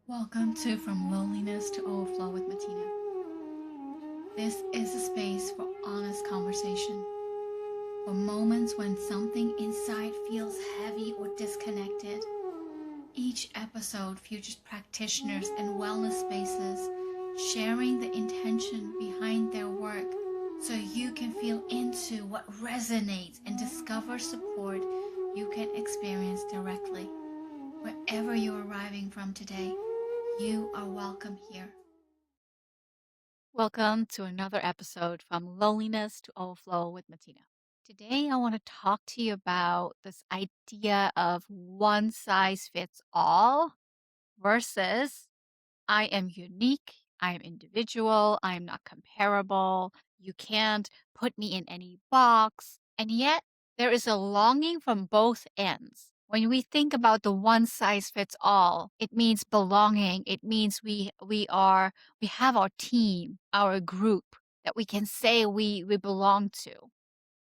Welcome to From Loneliness to Overflow with Matina. This is a space for honest conversation, for moments when something inside feels heavy or disconnected. Each episode features practitioners and wellness spaces sharing the intention behind their work so you can feel into what resonates and discover support you can experience directly. Wherever you're arriving from today, you are welcome here. Welcome to another episode from Loneliness to Overflow with Matina. Today, I want to talk to you about this idea of one size fits all versus I am unique, I am individual, I am not comparable, you can't put me in any box. And yet, there is a longing from both ends. When we think about the one size fits all, it means belonging. It means we have our team, our group that we can say we belong to.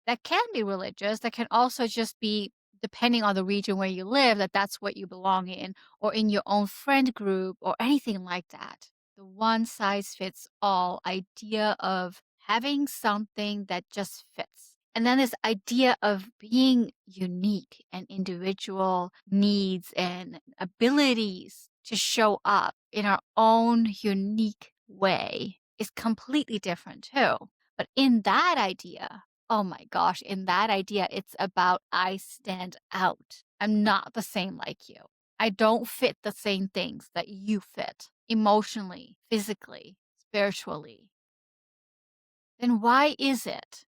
That can be religious. That can also just be depending on the region where you live, that's what you belong in, or in your own friend group, or anything like that. The one size fits all idea of having something that just fits. And then this idea of being unique and individual needs and abilities to show up in our own unique way is completely different too. But in that idea, oh my gosh, in that idea, it's about I stand out. I'm not the same like you. I don't fit the same things that you fit emotionally, physically, spiritually. Then why is it,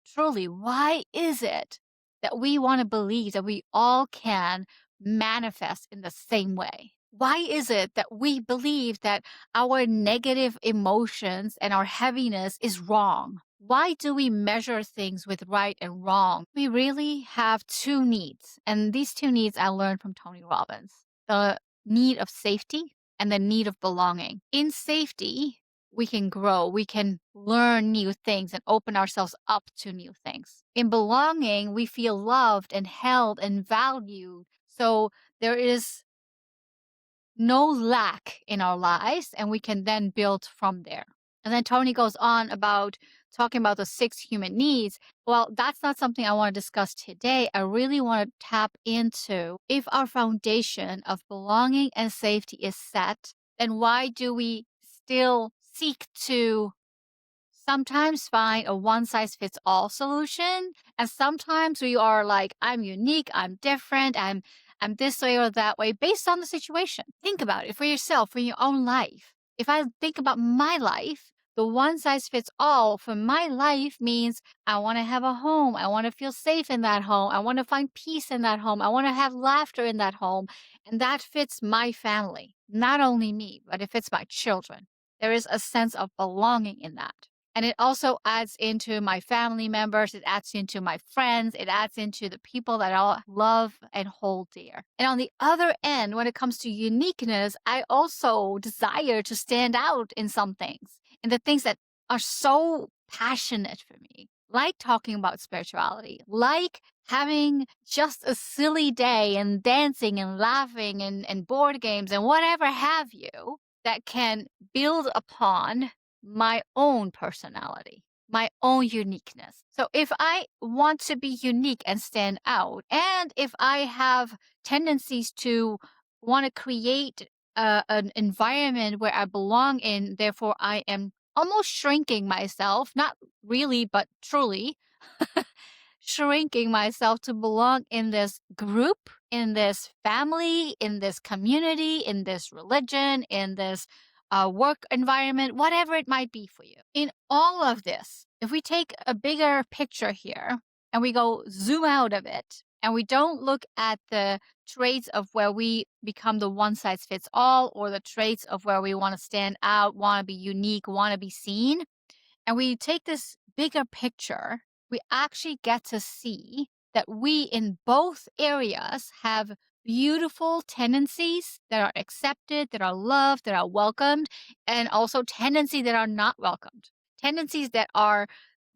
truly, why is it that we want to believe that we all can manifest in the same way? Why is it that we believe that our negative emotions and our heaviness is wrong? Why do we measure things with right and wrong? We really have two needs. And these two needs I learned from Tony Robbins: the need of safety and the need of belonging. In safety, we can grow, we can learn new things and open ourselves up to new things. In belonging, we feel loved and held and valued. So there is no lack in our lives, and we can then build from there. And then Tony goes on about talking about the 6 human needs. Well, that's not something I want to discuss today. I really want to tap into, if our foundation of belonging and safety is set, then why do we still seek to sometimes find a one size fits all solution? And sometimes we are like, I'm unique, I'm different, I'm this way or that way based on the situation. Think about it for yourself, for your own life. If I think about my life, the one size fits all for my life means I want to have a home. I want to feel safe in that home. I want to find peace in that home. I want to have laughter in that home. And that fits my family, not only me, but it fits my children. There is a sense of belonging in that. And it also adds into my family members. It adds into my friends. It adds into the people that I love and hold dear. And on the other end, when it comes to uniqueness, I also desire to stand out in some things, in the things that are so passionate for me, like talking about spirituality, like having just a silly day and dancing and laughing and board games and whatever have you that can build upon my own personality, my own uniqueness. So if I want to be unique and stand out, and if I have tendencies to want to create an environment where I belong in, therefore I am almost shrinking myself, not really, but truly shrinking myself to belong in this group, in this family, in this community, in this religion, in this work environment, whatever it might be for you. In all of this, if we take a bigger picture here and we go zoom out of it, and we don't look at the traits of where we become the one size fits all, or the traits of where we want to stand out, want to be unique, want to be seen, and we take this bigger picture, we actually get to see that we in both areas have beautiful tendencies that are accepted, that are loved, that are welcomed, and also tendencies that are not welcomed. Tendencies that are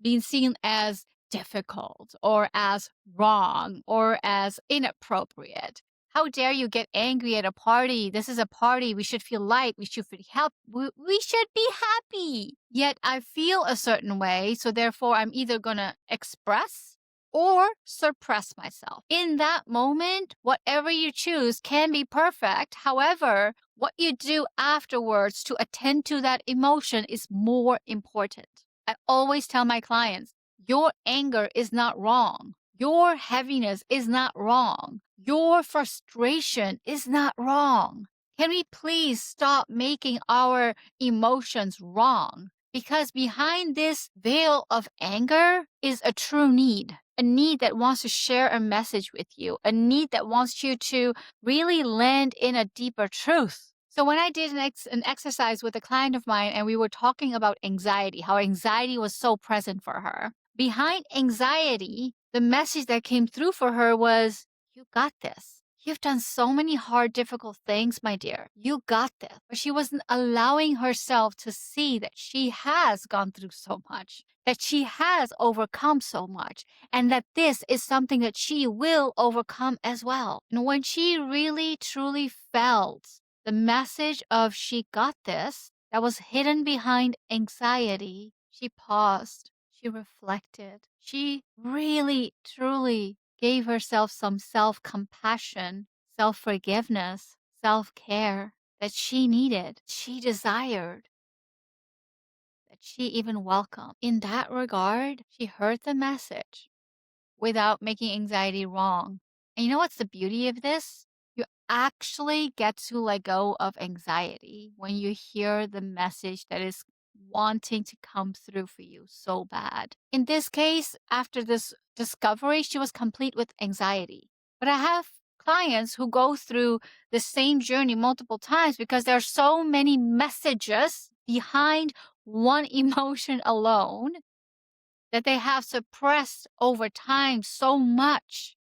being seen as difficult or as wrong or as inappropriate. How dare you get angry at a party? This is a party. We should feel light. We should feel help. We should be happy. Yet I feel a certain way. So therefore, I'm either going to express or suppress myself. In that moment, whatever you choose can be perfect. However, what you do afterwards to attend to that emotion is more important. I always tell my clients, your anger is not wrong. Your heaviness is not wrong. Your frustration is not wrong. Can we please stop making our emotions wrong? Because behind this veil of anger is a true need, a need that wants to share a message with you, a need that wants you to really land in a deeper truth. So when I did an exercise with a client of mine and we were talking about anxiety, how anxiety was so present for her, behind anxiety, the message that came through for her was, you got this. You've done so many hard, difficult things, my dear. You got this. But she wasn't allowing herself to see that she has gone through so much, that she has overcome so much, and that this is something that she will overcome as well. And when she really, truly felt the message of she got this that was hidden behind anxiety, she paused. She reflected. She really, truly gave herself some self-compassion, self-forgiveness, self-care that she needed, she desired, that she even welcomed. In that regard, she heard the message without making anxiety wrong. And you know what's the beauty of this? You actually get to let go of anxiety when you hear the message that is wanting to come through for you so bad. In this case, after this discovery, she was complete with anxiety. But I have clients who go through the same journey multiple times because there are so many messages behind one emotion alone that they have suppressed over time so much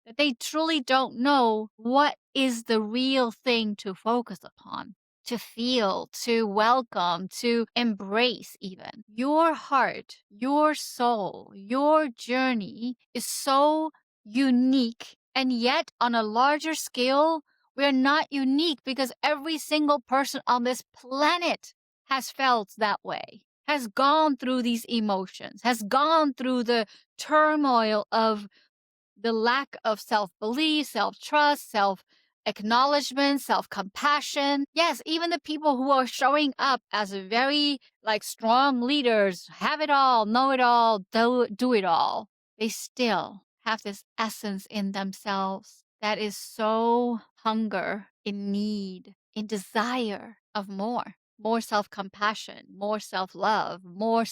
that they truly don't know what is the real thing to focus upon, to feel, to welcome, to embrace even. Your heart, your soul, your journey is so unique, and yet on a larger scale, we're not unique because every single person on this planet has felt that way, has gone through these emotions, has gone through the turmoil of the lack of self-belief, self-trust, self-acknowledgement, self-compassion. Yes, even the people who are showing up as very strong leaders, have it all, know it all, do it all, they still have this essence in themselves that is so hunger, in need, in desire of more self-compassion, more self-love, more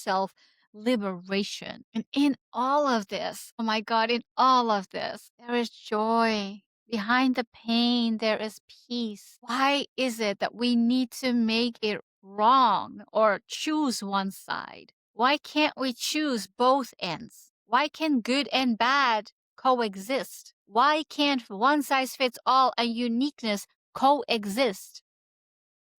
liberation. And in all of this, oh my God, in all of this, there is joy. Behind the pain, there is peace. Why is it that we need to make it wrong or choose one side? Why can't we choose both ends? Why can good and bad coexist? Why can't one size fits all and uniqueness coexist?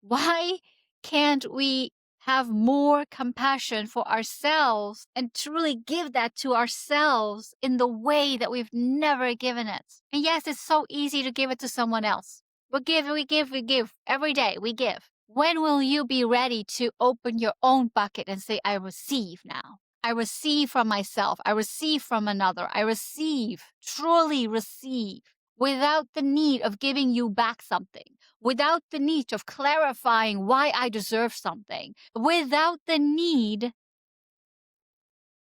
Why can't we have more compassion for ourselves and truly give that to ourselves in the way that we've never given it? And yes, it's so easy to give it to someone else. We give, we give, we give. Every day we give. When will you be ready to open your own bucket and say, I receive now? I receive from myself. I receive from another. I receive, truly receive, without the need of giving you back something, without the need of clarifying why I deserve something, without the need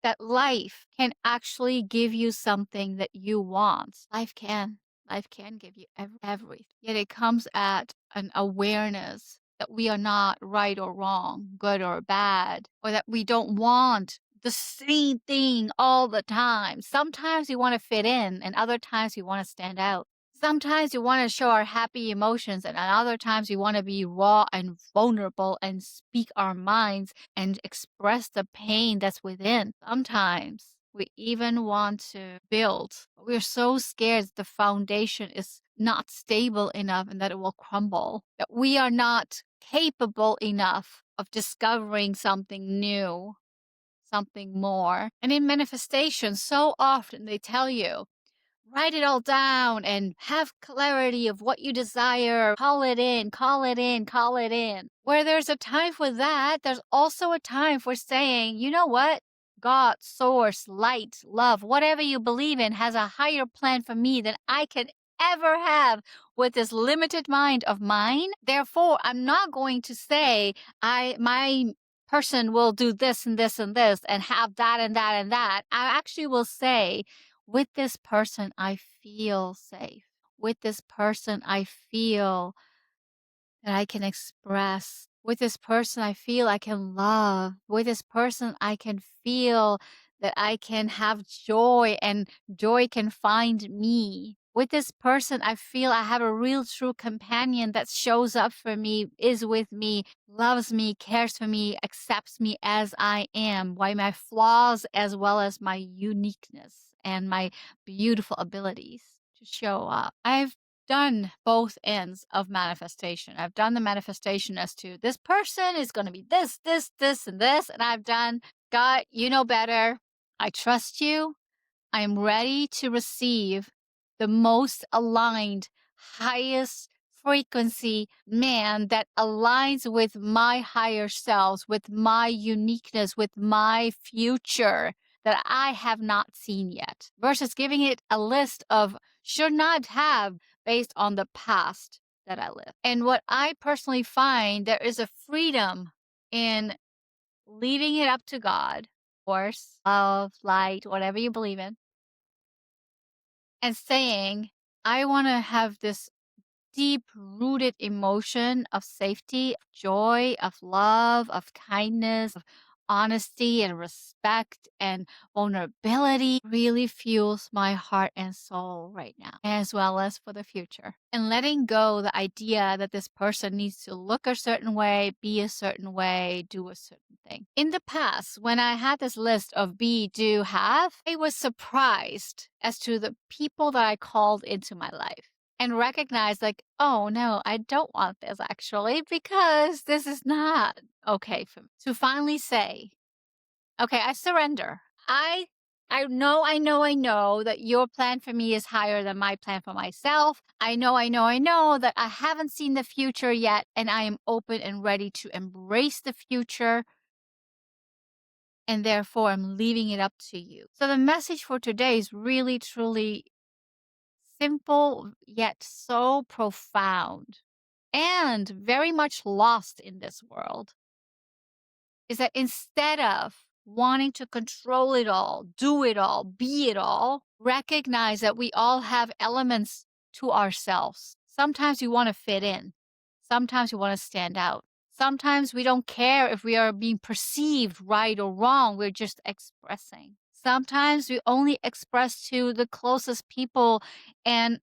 that life can actually give you something that you want. Life can. Life can give you everything. Yet it comes at an awareness that we are not right or wrong, good or bad, or that we don't want the same thing all the time. Sometimes we want to fit in, and other times we want to stand out. Sometimes we want to show our happy emotions, and other times we want to be raw and vulnerable and speak our minds and express the pain that's within. Sometimes we even want to build, but we're so scared that the foundation is not stable enough and that it will crumble, that we are not capable enough of discovering something new, something more. And in manifestation, so often they tell you, write it all down and have clarity of what you desire. Call it in, call it in, call it in. Where there's a time for that, there's also a time for saying, you know what? God, source, light, love, whatever you believe in has a higher plan for me than I can ever have with this limited mind of mine. Therefore, I'm not going to say my person will do this and this and this and have that and that and that. I actually will say, with this person, I feel safe. With this person, I feel that I can express. With this person, I feel I can love. With this person, I can feel that I can have joy and joy can find me. With this person, I feel I have a real true companion that shows up for me, is with me, loves me, cares for me, accepts me as I am, why my flaws as well as my uniqueness and my beautiful abilities to show up. I've done both ends of manifestation. I've done the manifestation as to this person is going to be this, this, this, and this. And I've done, God, you know better. I trust you. I am ready to receive the most aligned, highest frequency man that aligns with my higher selves, with my uniqueness, with my future that I have not seen yet, versus giving it a list of should not have based on the past that I lived. And what I personally find, there is a freedom in leaving it up to God, force, love, light, whatever you believe in, and saying, I want to have this deep rooted emotion of safety, of joy, of love, of kindness, of honesty and respect and vulnerability really fuels my heart and soul right now, as well as for the future. And letting go the idea that this person needs to look a certain way, be a certain way, do a certain thing. In the past, when I had this list of be, do, have, I was surprised as to the people that I called into my life and recognize like, oh no, I don't want this actually because this is not okay for me. To finally say, okay, I surrender. I know that your plan for me is higher than my plan for myself. I know that I haven't seen the future yet, and I am open and ready to embrace the future. And therefore, I'm leaving it up to you. So the message for today is really, truly simple, yet so profound and very much lost in this world, is that instead of wanting to control it all, do it all, be it all, recognize that we all have elements to ourselves. Sometimes we want to fit in. Sometimes we want to stand out. Sometimes we don't care if we are being perceived right or wrong. We're just expressing. Sometimes we only express to the closest people and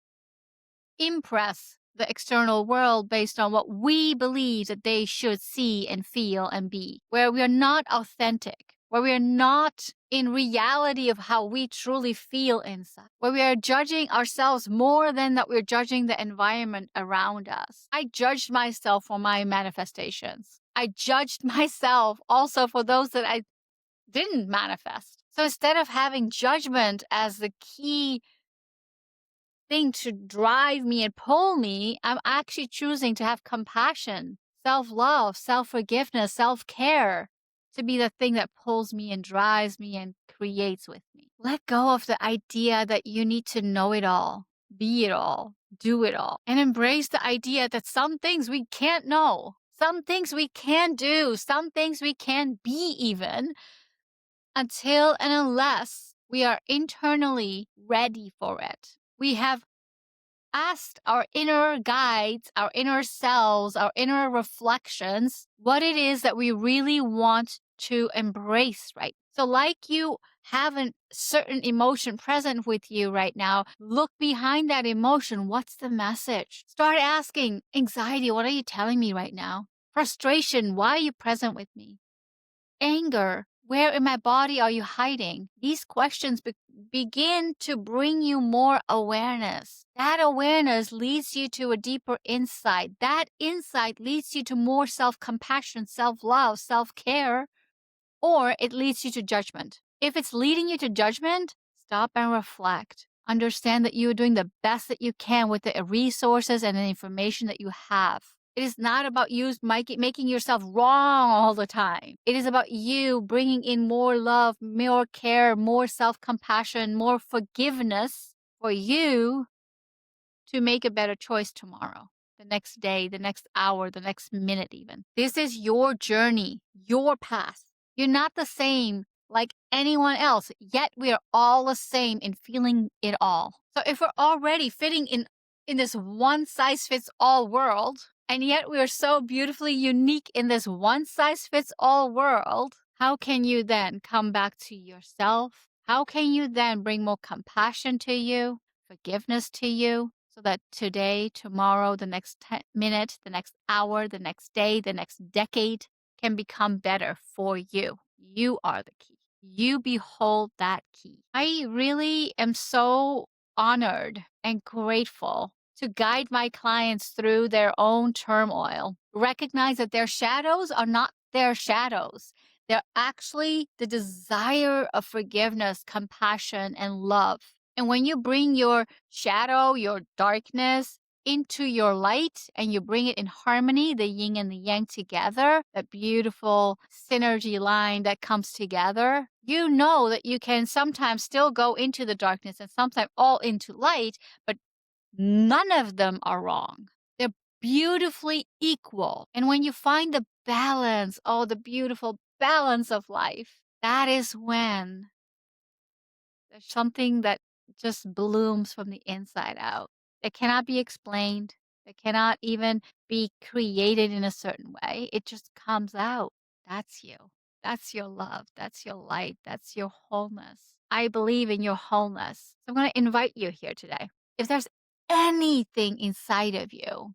impress the external world based on what we believe that they should see and feel and be, where we are not authentic, where we are not in reality of how we truly feel inside, where we are judging ourselves more than that we're judging the environment around us. I judged myself for my manifestations. I judged myself also for those that I didn't manifest. So instead of having judgment as the key thing to drive me and pull me, I'm actually choosing to have compassion, self-love, self-forgiveness, self-care to be the thing that pulls me and drives me and creates with me. Let go of the idea that you need to know it all, be it all, do it all, and embrace the idea that some things we can't know, some things we can do, some things we can be even until and unless we are internally ready for it. We have asked our inner guides, our inner selves, our inner reflections, what it is that we really want to embrace, right? So like you have a certain emotion present with you right now, look behind that emotion. What's the message? Start asking, anxiety, what are you telling me right now? Frustration, why are you present with me? Anger, where in my body are you hiding? These questions begin to bring you more awareness. That awareness leads you to a deeper insight. That insight leads you to more self-compassion, self-love, self-care, or it leads you to judgment. If it's leading you to judgment, stop and reflect. Understand that you are doing the best that you can with the resources and the information that you have. It is not about you making yourself wrong all the time. It is about you bringing in more love, more care, more self-compassion, more forgiveness for you to make a better choice tomorrow, the next day, the next hour, the next minute even. This is your journey, your path. You're not the same like anyone else, yet we are all the same in feeling it all. So if we're already fitting in this one-size-fits-all world, and yet we are so beautifully unique in this one-size-fits-all world, how can you then come back to yourself? How can you then bring more compassion to you, forgiveness to you, so that today, tomorrow, the next minute, the next hour, the next day, the next decade can become better for you? You are the key. You behold that key. I really am so honored and grateful to guide my clients through their own turmoil. Recognize that their shadows are not their shadows. They're actually the desire of forgiveness, compassion, and love. And when you bring your shadow, your darkness into your light and you bring it in harmony, the yin and the yang together, that beautiful synergy line that comes together, you know that you can sometimes still go into the darkness and sometimes all into light, but none of them are wrong. They're beautifully equal. And when you find the balance, oh, the beautiful balance of life, that is when there's something that just blooms from the inside out. It cannot be explained. It cannot even be created in a certain way. It just comes out. That's you. That's your love. That's your light. That's your wholeness. I believe in your wholeness. So I'm going to invite you here today. If there's anything inside of you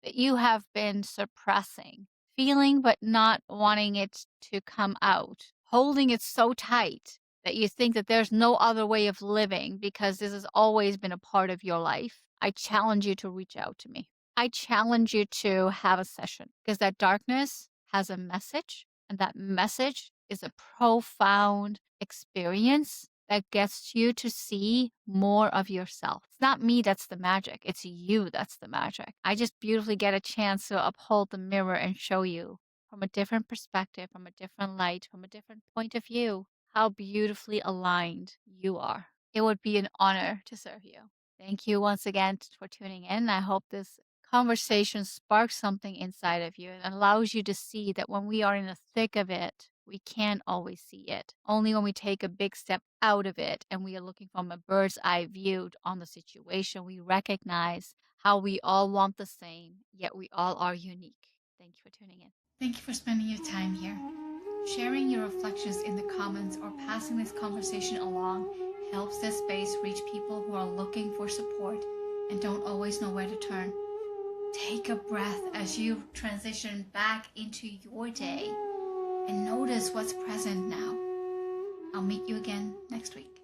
that you have been suppressing, feeling but not wanting it to come out, holding it so tight that you think that there's no other way of living because this has always been a part of your life, I challenge you to reach out to me. I challenge you to have a session because that darkness has a message, and that message is a profound experience that gets you to see more of yourself. It's not me that's the magic. It's you that's the magic. I just beautifully get a chance to uphold the mirror and show you from a different perspective, from a different light, from a different point of view, how beautifully aligned you are. It would be an honor to serve you. Thank you once again for tuning in. I hope this conversation sparks something inside of you and allows you to see that when we are in the thick of it, we can't always see it. Only when we take a big step out of it and we are looking from a bird's eye view on the situation, we recognize how we all want the same, yet we all are unique. Thank you for tuning in. Thank you for spending your time here. Sharing your reflections in the comments or passing this conversation along helps this space reach people who are looking for support and don't always know where to turn. Take a breath as you transition back into your day and notice what's present now. I'll meet you again next week.